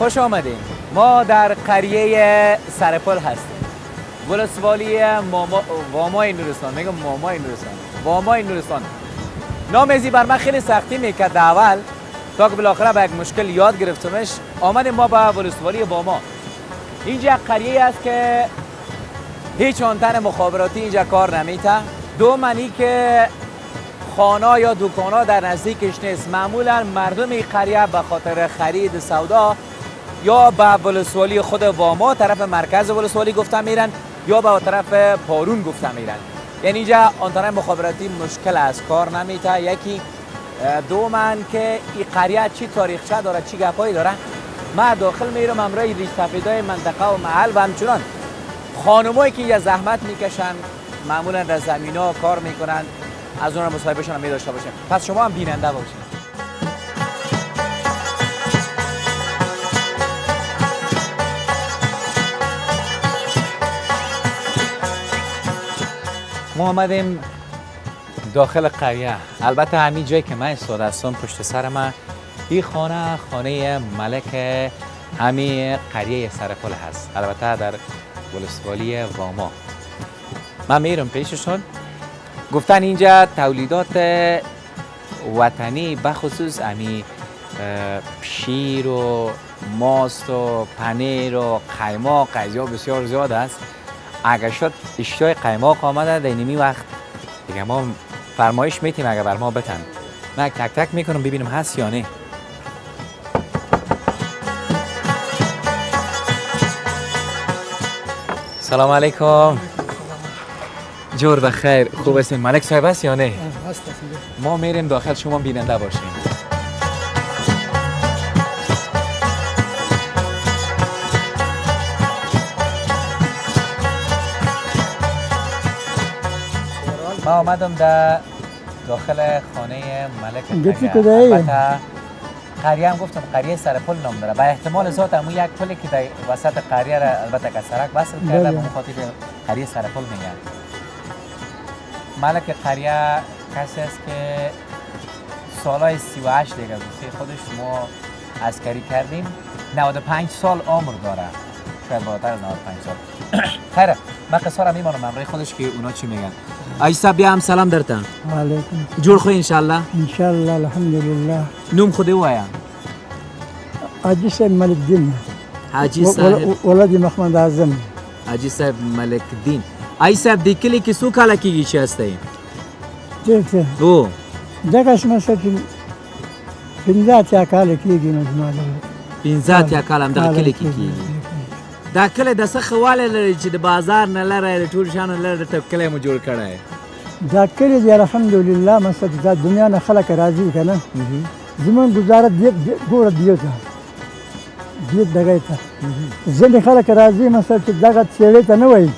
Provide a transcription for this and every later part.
خوش آمدیم. ما در قریه سرپل هستیم. ولسوالی وامای نورستان. میگم مامای نورستان. وامای نورستان. نام ازی بر من خیلی سختی میکرد اول تا که بالاخره با یک مشکل یاد گرفتمش. آمدیم ما به ولسوالی واما. اینجا قریه است که هیچ آنتن مخابراتی اینجا کار نمیته. دو منی که خانه یا دکانا در نزدیکش نیست. معمولا مردم این قریه به خاطر خرید سودا یا به ولسوالی خود واما طرف مرکز ولسوالی گفته میرن یا به طرف پارون گفته میرن. یعنی اینجا آنتن مخابراتی مشکل از کار نمیته. یکی دومن که این قریه چی تاریخچه داره، چی گپایی داره. ما داخل میرم همراه ریش سفیدای منطقه و محل و همچنان خانمایی که اینجا زحمت میکشن، معمولا در زمینا کار میکنن، از اون مصاحبهشون هم داشته باشیم. پس شما هم بیننده باشید. ما آمدیم داخل قریه. البته همین جایی که من ایستاده هستم پشت سر من این خانه ملک همین قریه سرپل هست. البته در ولسوالی واما. من میرم پیششون. گفتن اینجا تولیدات وطنی بخصوص همین شیر و ماست و پنیر و قیماق اشیا بسیار زیاد است. اگر شد اشیای قیماق آمده در اینمی وقت دیگه ما فرمایش میتیم اگر بر ما بتن. من تک تک میکنم ببینم هست یا نه. سلام علیکم. جور بخیر. خوب هستین؟ ملک صاحب هست یا نه؟ هست. ما میریم داخل، شما بیننده باشیم. ما آمدم در داخل خانه ملک قریه. البته قریه هم گفتم قریه سرپل نام داره. با احتمال ذات همون یک پلی که در وسط قریه را البته که سرک وصل کرده به مخاطب قریه سرپل میگن. ملک قریه کسی است که سالهای 38 دیگه دوستی خودش ما عسکری کردیم. 95 سال عمر داره. شاید بالاتر از 95 سال. خیره من قصار میمانم امروی خودش که اونا چی میگن. ایسا بیا هم سلام درتن. علیکم. جور خوی انشالله. انشالله الحمدلله. نوم خوده وایا. حاجی صاحب ملک دین. حاجی صاحب ولد محمد اعظم. حاجی صاحب ملک دین. ای صاحب دی کلی کې څو کاله کېږي چې هستی؟ دلته هو دغه مثلا 15 کاله کېږي نو زما دغه 15 کاله هم دغه کلی کې کېږي. دا کلی د څه ښه والی لري چې د بازار نه لرې د ټول شیانو لرې ته کلی مو جوړ کړی. دا کلی دی الحمدلله مثلا دا دنیا نه خلک راځي که نه زموږ ګزاره ګوره دیو ته دې دغه ته ځینې خلک راځي مثلا چې دغه څېړۍ ته نه وایي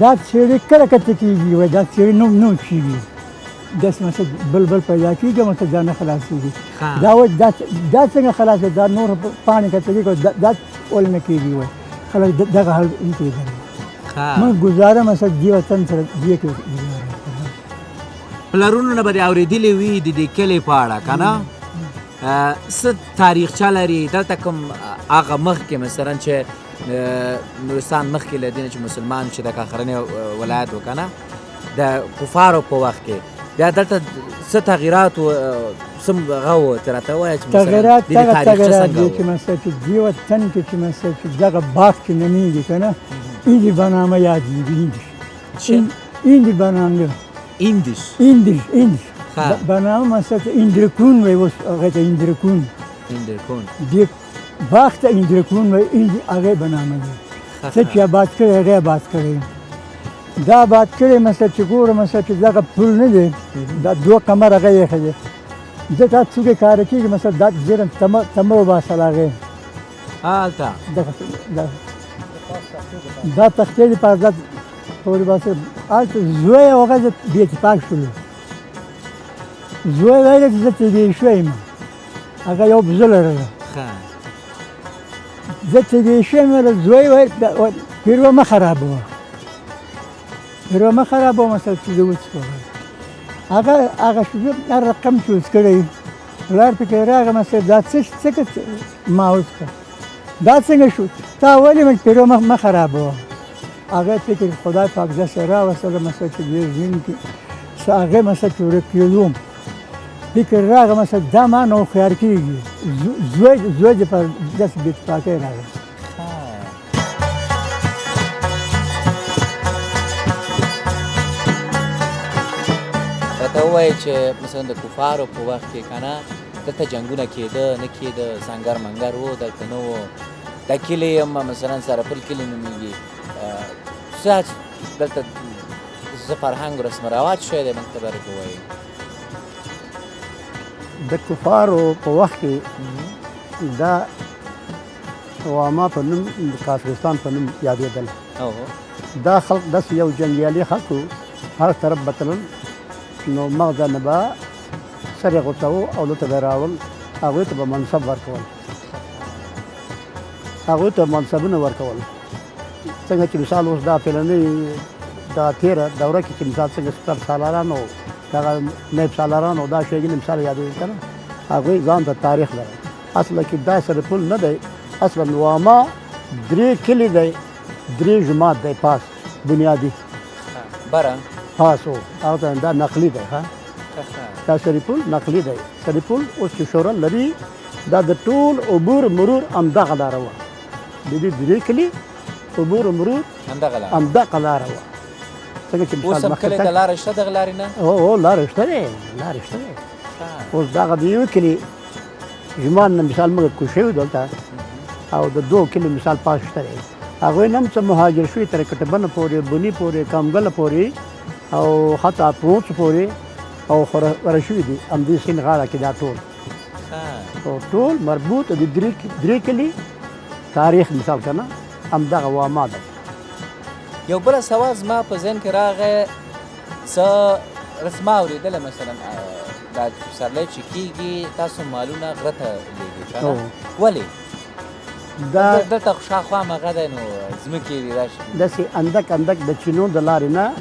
دا څېړۍ کله کته کېږي وایي دا څېړۍ نو کېږي داسې مثلا بل پیدا کېږي مثلا دا نه خلاصېږي دا وایي دا څنګه خلاصېږي دا نور پاڼې کته کېږي دا ولې نه کېږي وایي خلک دغه حال کېږي. موږ ګزاره مثلا دې وطن سره دې کې ګزاره پلرونو نه به دې اورېدلي وي د دې کلي په اړه که نه څه تاریخچه لري دلته کوم هغه مخکې مثلا چې نورستان مخکې له دې نه چې مسلمان چې د کاخرنې ولایت و که نه د کفارو په وخت کې بیا دلته څه تغییرات و څه هغه و ته راته ووایه چې تغییرات دي چې مثلا چې دې وطن کې چې مثلا چې دغه باغ چې نمیږي که نه ایندي بنامه یادېږي ایندي بنامه ایندش بنامه مثلا ایندرکون وایي اوس هغې ته ایندرکون دې باغ ته ایندرکون وایي ایندي هغې بنامه دی څه چې آباد کړی هغې آباد کړی دا آباد کړی مثلا چې ګوره مثلا چې دغه پل نه دی دا 2 کمر هغه یې ښه دی دلته څوکې کاره کېږي مثلا دا ډېره تمه وباسله هغې هلته دا تختې دي په دا پورې باسه هلته زوی او هغه زه بې اتفاق شولو زوی ویله چې زه تېږې شوی یم هغه یو بزه لرله زه تېږې شوی یم زوی ویل پیروه مه خرابوه مه خرابوه مثلا چې زه وڅښم هغه هر رقم چې وڅ کړی پلار پکې راغی مثلا دا څه ما وڅښه دا څنګه شو تا ولې من پیرو مخ خرابوه هغه فکر خدای پاک داسې راوستله مثلا چې دې ژوند کې هغه مثلا چې ورک کېدوم فکر راغی مثلا دا ما نه هوښیار کېږي زوی دې په داسې بې اتفاقۍ راغی راته ووایه چې مثلا د کفارو په وخت کې که نه دلته جنګونه کېده نه کېده سنګر منګر و دلته نه و دا کلي هم مثلا سرپل کلي نومېږي څه دلته څه فرهنګ و رسم رواج شوی دی موږ ته به راته ووایي د کفارو په وخت کې دا واما په نوم د کافرستان په نوم یادېدل دا خلق داسې یو جنګیالي خلک وو هر طرف به تلل نو مغزه نه به سر یې غوڅوو او دلته به یې راول هغوی ته به منصب ورکول هغوی ته منصبونه ورکول څنګه چې مثال اوس دا پلنۍ دغه تېره دوره کې چې مثال څنګه سپر سالاران او دغه نایب سالاران او دا شیګینې مثال یادېږي که نه هغوی ځان ته تاریخ لري اصله کې دا سرپل نه دی اصلا واما 3 کلي دی 3 جومات دی پاس بنیادي بره پاس و هغه ته دا نقلي دی ښه دا سرپل نقلي دی سرپل اوس چې شورا لري دا د ټول عبور مرور همدغه لاره وه د دې 3 کلي عبور مرور همدغه لاره وه څنګه چې اوس هم کلی ته لاره شته دغه لارې نه او لاره شته دی لارې شته دی اوس دغه د یو کلي جومات نه مثال موږ کوز شوي دلته او د 2 کلي مثال پاس شته دی هغوی نه هم څه مهاجر شوي تر کټبنه پورې بني پورې کامګله پورې او حتی پونڅ پورې او خورا شوي دي همدې سیند غاړه کې دا ټول او ټول مربوط د 3 کلي تاریخ مثال که نه همدغه واما ده یو بله سوال زما په ذهن کې راغی څه رسمه اورېدله مثلا دا پسرلی چې کېږي تاسو مالونه غره ته لېږئ که نه ولې دلته خو شاوخوا مغه دی نو ځمکې دي راشي داسې اندک د چینو د لارې نه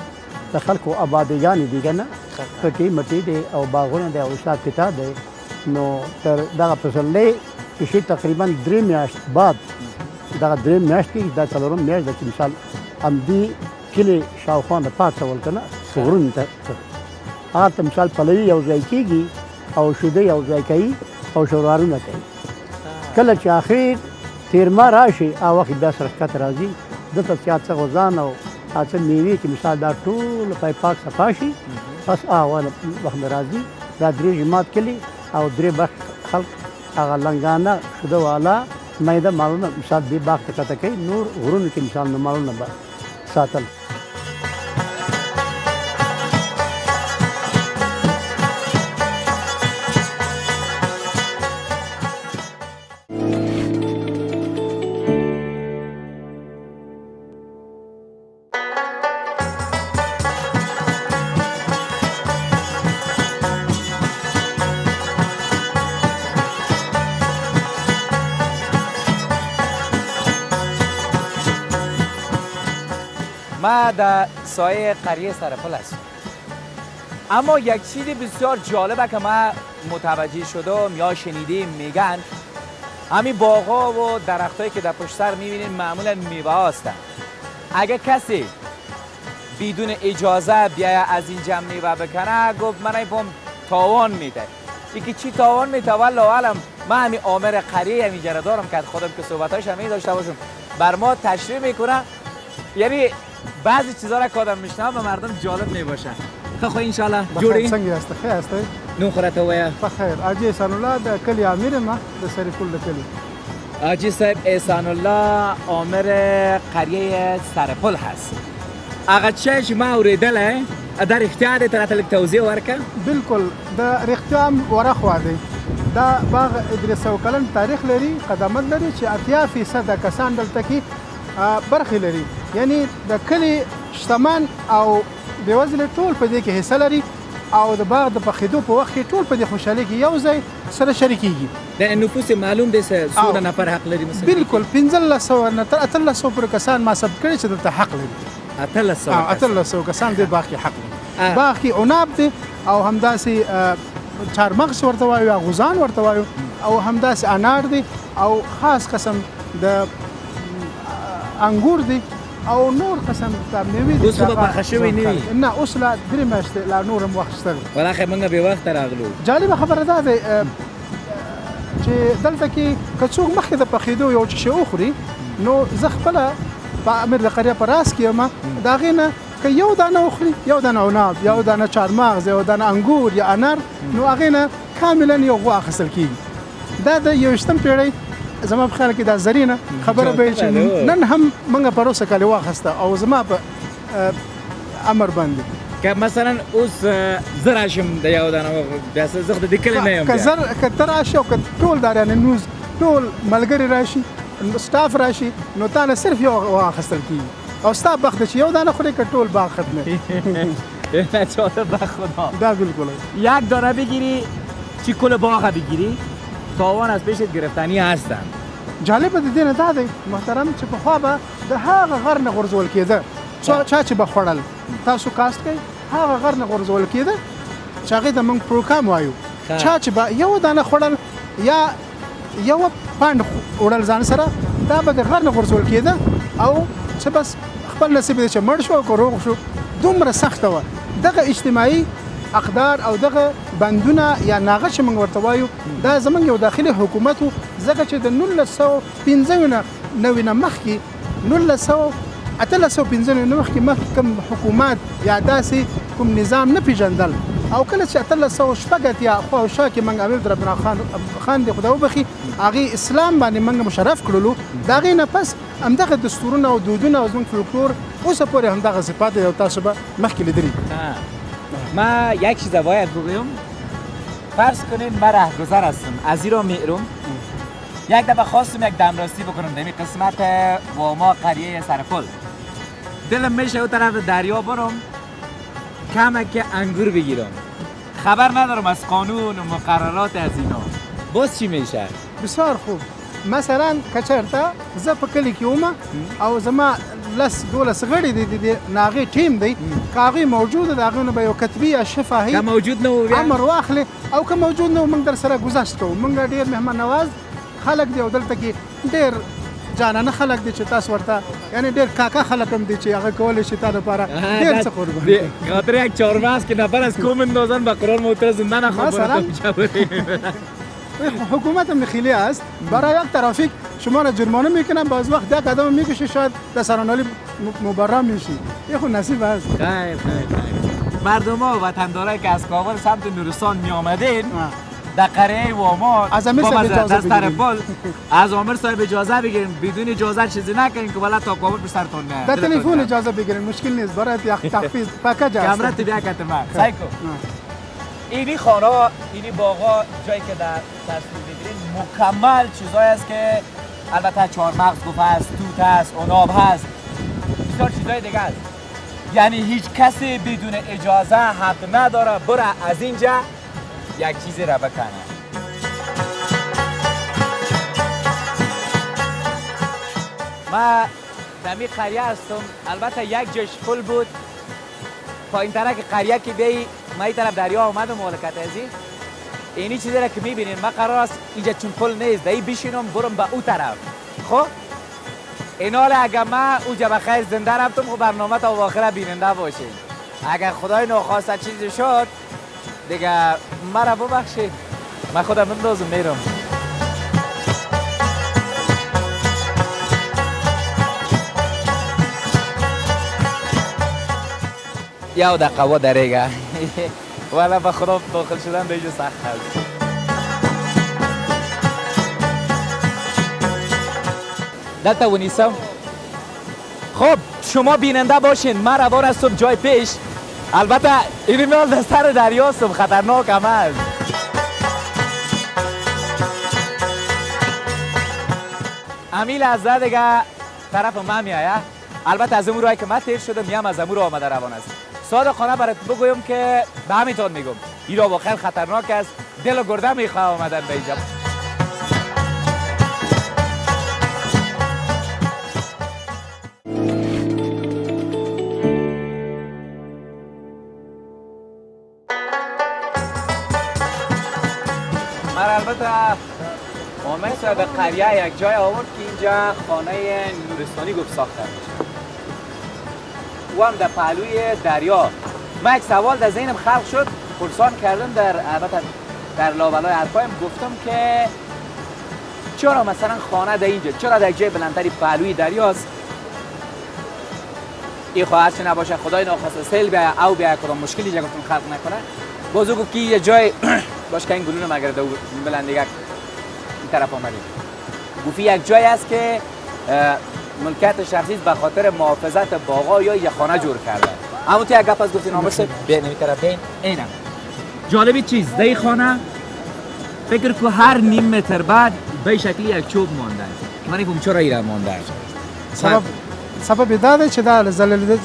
د خلکو آبادیګانې دي که نه پټي مټي دی او باغونه دی او حساب کتاب دی نو تر دغه پسرلی چې شي تقریبا 3 میاشت بعد دغه 3 میاشت کې دا 4 میاشت ده چې مثال همدې کلي شاوخوا نه پاڅول که نه غرونو ته هلته مثال پلوي یو ځای کېږي او شیدې یو ځای کوي او شورارونه کوي کله چې آخر تیرما راشي هغه وخت بیا سره ښکته راځي دلته چې څه غوزان او څه میوې چې مثال دا ټول پای پاک صفا شي بس هغه وخت نه راځي دا 3 جومات کلي او 3 برخ خلک هغه لنګانه شوده والا میده مالونه مثال دې باغ ته کته کوي نور غرونو کې مثال نه مالونه به ساتل ما در سایه قریه سرپل هستم اما یک چیز بسیار جالبه که من متوجه شدم یا شنیدیم میگن همین باغا و درختایی که در پشت سر میبینیم معمولا میوه هستن اگه کسی بدون اجازه بیایه از اینجا میوه بکنه گفت من ایفهم تاوان میده یکی چی تاوان میده والله علم من همین آمر قریه همینجا را دارم که خودم که صحبتاش همین داشته باشم بر ما تشریح میکنه یعنی بعضی چیزا را که آدم میشنوه به مردم جالب میباشه خب انشالله جوړی څنګه یاست ښه یاست نو خورته ویا په خیر حاجي احسان الله د کلی امیر ما د سرپل د کلی حاجی صاحب احسان الله آمر قریه سرپل هست هغه چی چې ما اوریدله در اختیار ته راته لږ توضیح ورکړه بالکل د رښتیا ورخوا دی دا باغ 300 کلن تاریخ لري قدامت لري چې 80% کسان دلته کې برخې لري یعنی د کلی شتمن او بېوزله ټول په دې کې حصه لري او د باغ د پخېدو په وخت کې ټول په دې خوشحالۍ کې یو ځای سره شریکېږي د نفوس معلوم دی څومره نفر حق لري مثلا بالکل 1500 نه تر 1800 پورې کسان ما ثبت کړي چې دلته حق لري 1800 کسان دې باغ کې حق لري باغ کې عناب دی او همداسې چارمغز ورته وایو یا غوزان ورته وایو او همداسې انار دی او خاص قسم د انګور دي او نور قسم ته میوې دي. اوس خو به پخه شوي نه وي؟ نه، اوس لا 3 میاشتې لا نور هم وخت شته. ولخه موږ به وخت راغلو. جالبه خبره ده چې دلته کې که څوک مخکې د پخېدو یو شی وخوري نو زه خپله په امیر د قریه په راس کې یم، د هغې نه که یو دانه وخوري، یو دانه عناب، یو دانه چهارمغز، یو دانه انګور یا انار، نو هغې نه کاملا یو غوا اخیستل کېږي. دا د 21 پیړۍ زما په خیال کې دا زرینه خبره به چې نن هم موږ پروسه کالي واخیسته او زما په امر باندې که مثلا اوس زه راشم د یو دانه بیا زه خو د دې کلي نه یم. که ته راشي او که ټول داریانې نوز ټول ملګري راشي، سټاف راشي، نو تا نه صرف یو واخیستل کېږي او ستا بخت چې یو دانه خوري که ټول باغ ختمه. نه چاته به خدا. دا بالکل یک دانه بگیری چی کل باغ بگیری تاوان از پیشت گرفتنی هستن. جالبه د دې نه دا دی محترم چې پخوا به د هغه غر نه غورځول کېده چا چې به خوړل، تاسو کاست کوئ، هغه غر نه غورځول کېده چې هغې ته موږ پروګرام وایو. چا چې به یو دانه خوړل یا یو پاند وړل ځان سره، دا به د غر نه غورځول کېده او چې بس خپل نصیب دی چې مړ شو او که روغ شو. دومره سخته وه دغه اجتماعي اقدار او دغه بندونه یا ناغه چې موږ ورته وایو، دا زموږ یو داخلي حکومت و، ځکه چې د 1995 نه مخکې 1895 نه مخکې کوم حکومت یا داسې کوم نظام نه پیژندل. او کله چې 1880 یا خواوشا کې موږ امیر ربنا خان دی خدای وبخي هغې اسلام باندې موږ مشرف کړلو، د هغې نه پس همدغه دستورونه او دودونه او زموږ فولکلور اوسه پورې همدغه صفات او تاسو به مخکې لیدلي. ما یک چیز باید بگویم. فرض کنین من رهگذر هستم از ایران میرم، یک دفعه خواستم یک دمراستی بکنم در این قسمت واما قریه سرپل. دلم میشه او طرف دریا برم کمک انگور بگیرم، خبر ندارم از قانون و مقررات از اینا. باز چی میشه؟ بسیار خوب. مثلا کچرته زه په کلي کې وم او زما 10-12 غړي دي د ناغې ټیم دی، که هغوی موجوده د هغوی نه به یو کتبي یا شفاهي که موجود نه و امر واخلې او که موجود نه و موږ در سره گذشت کوو. موږ ډېر مهمان نواز خلک دی او دلته کې ډېر جانانه خلک دي چې تاسو ورته یعنی ډېر کاکا خلک هم دي چې هغه کولی شي تا لپاره ډېر څه قربان. خاطر یک چهارمغز که نفر از کوم اندازن به قرآن معترض زنده نخواه. حکومت هم خیلی است برای یک ترافیک شما را جرمانه میکنن، باز وقت یک قدم میکشی شاید در سرانالی مبرم میشی. یه خود نصیب است. خیر. مردم ها و وطندارایی که از کابل سمت نورستان می آمدین در قریه واما از امیر صاحب اجازه بگیرین، از امیر صاحب اجازه بگیرین، بدون اجازه چیزی نکنین که بالا تا کابل به سرتون نه. در تلفن اجازه بگیرین، مشکل نیست، برای تخفیض پاکج است. کامرا تو بیا کتما سایکو. اینی خانه، اینی باغا جایی که در تصویر بگیرین مکمل چیزایی است که البته چهارمغز گفت هست، توت هست، عناب هست، بسیار چیزای دیگه است. یعنی هیچ کسی بدون اجازه حق نداره بره از اینجا یک چیزی را بکنه. ما در می قریه هستم، البته یک جاش پل بود، پایین طرف که قریه که بیایی ما این طرف دریا آمدم مملکت عزیز. اینی چیزی را که میبینین ما قرار است اینجا چون پل نیست دایی بشینم برم به او طرف. خب اینال اگر ما اوجا بخیر زنده رفتم خب برنامه تا آخر بیننده باشین. اگر خدای ناخواسته چیزی شد دیگه مرا ببخشید، من خودم اندازم میرم. یه دقیقه و دریگه ولی به خدا داخل شدن به اینجا سخت هست. دلتا ونیسم. خب شما بیننده باشین، من روان هستم جای پیش. البته این میال در سر دریا هستم، خطرناک هم هست. امیل از ده دیگه طرف من میایه. البته از امور که من تیر شدم میم از امور آمده روان است. صادقانه برات بگویم که به همینطور میگم ایرا واقعا خطرناک است، دل و گرده میخواه آمدن به اینجا. من البته محمد صاحب قریه یک جای آورد که اینجا خانه نورستانی گفت ساخته میشه و هم در پهلوی دریا. من یک سوال در ذهنم خلق شد، پرسان کردم البته در لابلای حرفایم گفتم که چرا مثلا خانه در اینجا، چرا در یک جای بلندتری پهلوی دریاست؟ این خواهد چه نباشه خدای ناخواسته سیل بیا او بیا کدام مشکلی اینجا گفتم خلق نکنه. بازو گفت که یه جای باش که این گلونه مگر دو بلندیگه این طرف آمدیم. گفت یک جای است که ملکیت شخصی به خاطر محافظت باغا یا یه خانه جور کرده. اما تو یک گپ از گفتین آمرسه به نمیتره بین اینم. جالبی چیز در این خانه فکر که هر نیم متر بعد به شکلی یک چوب مانده. من نمی‌فهمم چرا ایران مانده. سبب داده چې دا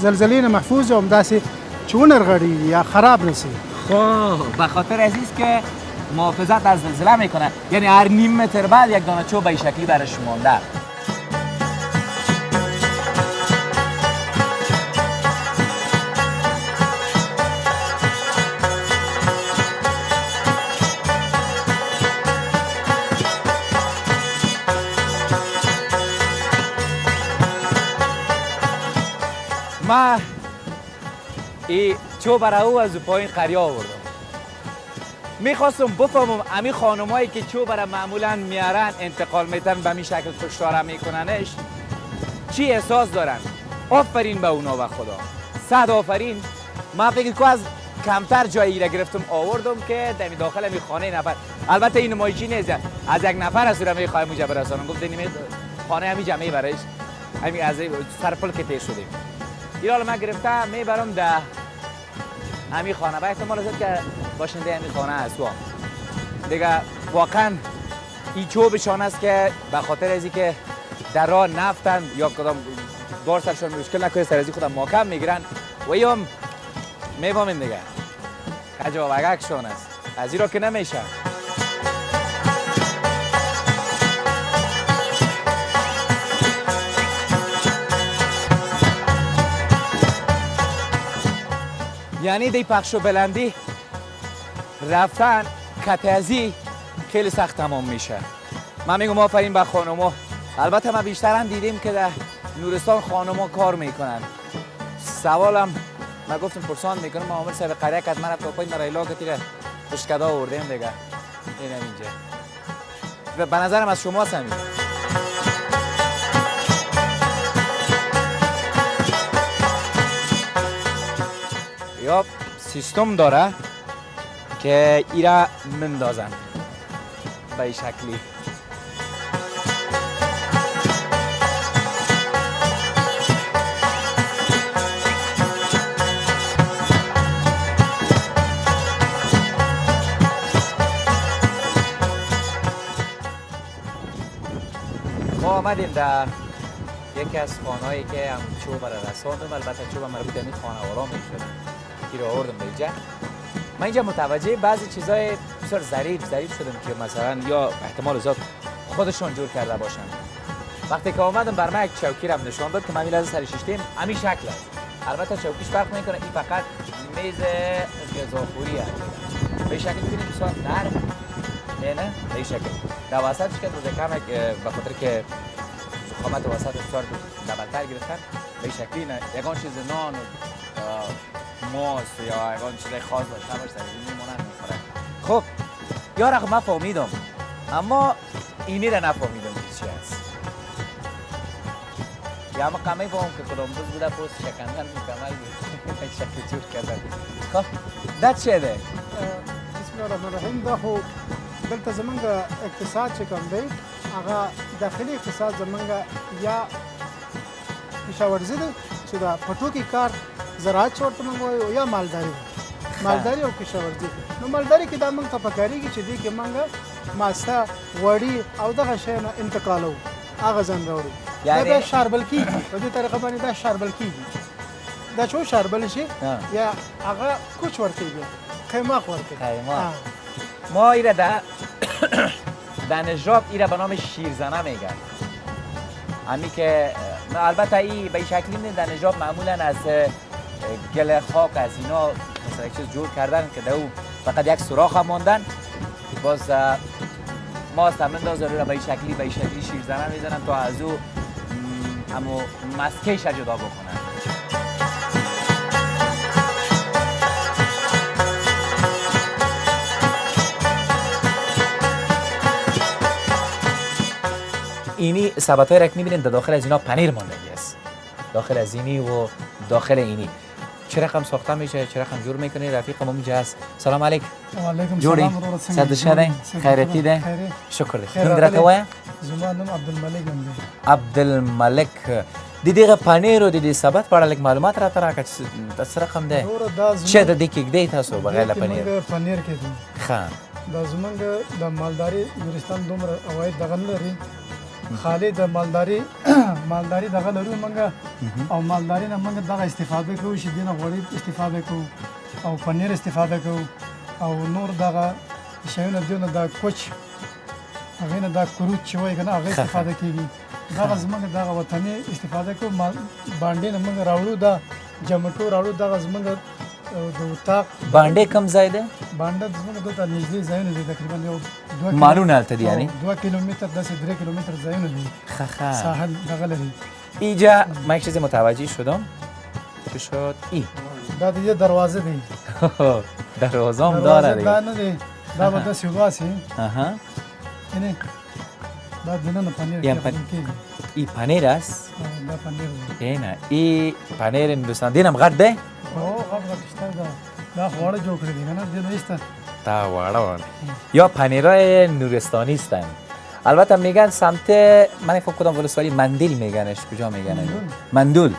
زلزلې نه محفوظ او همداسې چې ونرغړي یا خراب نشي. خب به خاطر عزیز که محافظت از زلزله میکنه، یعنی هر نیم متر بعد یک دانه چوب به این شکلی برش مانده. ما این چوب را او از پایین قریه آوردم. میخواستم بفهمم امی خانمایی که چوب را معمولا میارن انتقال میتن به می شکل کشتاره میکننش چی احساس دارن. آفرین به اونا و خدا، 100 آفرین. من فکر کنم از کمتر جایی را گرفتم آوردم که در داخل می خانه نفر، البته این نمایشی نیست، از یک نفر از رو میخوایم اونجا برسانم. گفت نمی خانه همی جمعی برایش همین از سرپل که تیر شدیم. ایرال من گرفتم میبرم در همین خانه و احتمال است که باشنده همین خانه است. دیگه واقعا این چوبشان است که به خاطر ازی که در راه نفتن یا کدام بار سرشان مشکل نکنه سر ازی خودم محکم میگیرن و ایام میبامین دیگه کجا وگکشان است از این را که نمیشه. یعنی دی پخش و بلندی رفتن کتازی خیلی سخت تمام میشه. من میگم آفرین به خانوما. البته ما بیشتر هم دیدیم که در نورستان خانوما کار میکنن. سوالم من گفتم پرسان میکنم ما عمر صاحب قریه کد من رفت پایین مرا ایلا کتیره خوشکدا آوردیم دیگه اینم اینجا و به نظرم از شما هستم یا سیستم داره که ایرا مندازن به این شکلی. ما آمدیم در یکی از خانهایی که هم چوب را رساندم. البته چوب مربوط به این خانه آرام میشد که رو آوردم به اینجا. من اینجا متوجه بعضی چیزای بسیار ظریف شدم که مثلا یا احتمال زیاد خودشون جور کرده باشن. وقتی که آمدم بر من یک چوکی را نشان داد که من میلازم سر شیشتیم همین شکل است. البته چوکیش فرق میکنه، این فقط میز غذاخوری است. به شکل می‌بینید بسیار نرم نه به این شکل. در وسطش که روز کم به خاطر که خامت وسط بسیار دبلتر گرفتن به شکلی نه یگان چیز نان و ماست یا یگان چیز خاص داشته باشه میمونن میخورن. خب یارق من فهمیدم اما اینی را نفهمیدم که چی است. یا اما قمه فهم که کدام روز بوده پوست شکندن مکمل به شکل جور کردن. خب دا چه ده؟ بسم الله الرحمن الرحیم. دا خو دلته زمونږ اقتصاد چې کوم دی هغه داخلي اقتصاد زمونږ یا کشاورزي دی چې دا پټوکي کار زراعت چې ورته موږ وایو یا مالداري مالداري او کشاورزي. نو مالداري کې دا موږ ته پکارېږي چې دې کې موږ ماسته غوړي او دغه شی نه انتقالوو هغه ځان راوړو. دا شاربل کېږي په دې طریقه باندې دا شاربل کېږي. دا چې شاربل شي یا هغه کوچ ورکېږي قیماق ورکېږي. ما ایره در نجراب ایره به نام شیرزنه میگن. همی که البته ای به این شکلی نیست. در نجراب معمولا از گل خاک از اینا مثلا یک چیز جور کردن که در او فقط یک سوراخ هم ماندن. باز ماست هم اندازه رو به این شکلی شیرزنه میزنن تا از او همو مسکهش جدا بکنن. اینی سبت های رک میبینید داخل از اینا پنیر ماندگی است، داخل از اینی و داخل اینی. چه رقم ساخته میشه، چه رقم جور میکنی؟ رفیقم اینجا هست. سلام علیکم. و علیکم جوری سلام. صد شده خیرتی ده شکر دی. این درته وای زمان نام عبدالملک نام دی. عبدالملک. دیگه پنیر و دیگه سبت پر لک معلومات را ترا که دست رقم ده چه د دیگه دی تاسو بغیر پنیر پنیر کې دي خان د زمونږ د مالداري نورستان دومره عواید دغه نه لري خالي د مالداري دغه لرو مونږ او مالداري نه مونږ دغه استفاده کوو چې دینه غوړي استفاده کوو او پنیر استفاده کوو او نور دغه شیونه دینه د کوچ هغه نه د کروت چې وایي کنه هغه استفاده کیږي دغه زمونږ دغه وطني استفاده کوو باندې نه مونږ راوړو د جمټو راوړو دغه زمونږ د وطاق باندې کم ځای ده باندې زمونږ دلته نږدې ځایونه دي تقریبا یو 2 مالونه هلته دي یعنی 2 کیلومتر داسې 3 کیلومتر ځایونه دي ساحل دغه لري. اینجا من یک چیز متوجه شدم. چی شد؟ ای دا د دروازه دی. دروازه هم داره دیگه. دا نه دی. دا به داسې وباسي. آها. اینه دا دننه پنیر کېږي. ای پنیر است؟ دا پنیر دی. اینه ای پنیر هندوستان دینم غټ دی؟ او غټ شته دا خواړه جوړ کړی دی کنه دینه ایسته. تا واړه یا پنیرای نورستانی هستن. البته میگن سمت من فکر کنم ولسوالی مندیل میگنش. کجا میگن؟ مندول.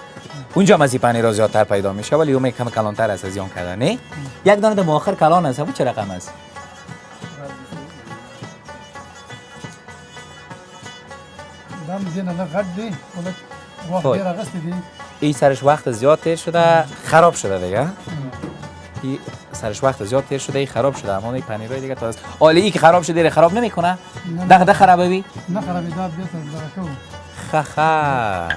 اونجا مزی پنیرها زیادتر پیدا میشه ولی اون کم کلانتر است از یان کردن نه؟ یک دانه در آخر کلان است. همون چه رقم است؟ دام دینه نه غټ دی ولک وقت ډیر اغستی دی. این سرش وقت زیاد تیر شده خراب شده دیگه. این سرش وقت زیاد تیر شده ای خراب شده اما این پنیرای دیگه تا حالا ای که خراب شده خراب نمیکنه دغه خرابه بی نه خرابی داد بیت دغه کو خا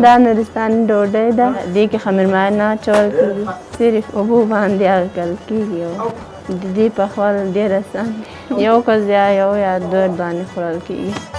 دا نورستان ډوډۍ ده دې کې خمرمایه نه اچول کېږي صرف اوبو باندې اکل کېږي او د دې پخول ډېر اسان دی یو کس یا یو یا دوه دانې خوړل کېږي.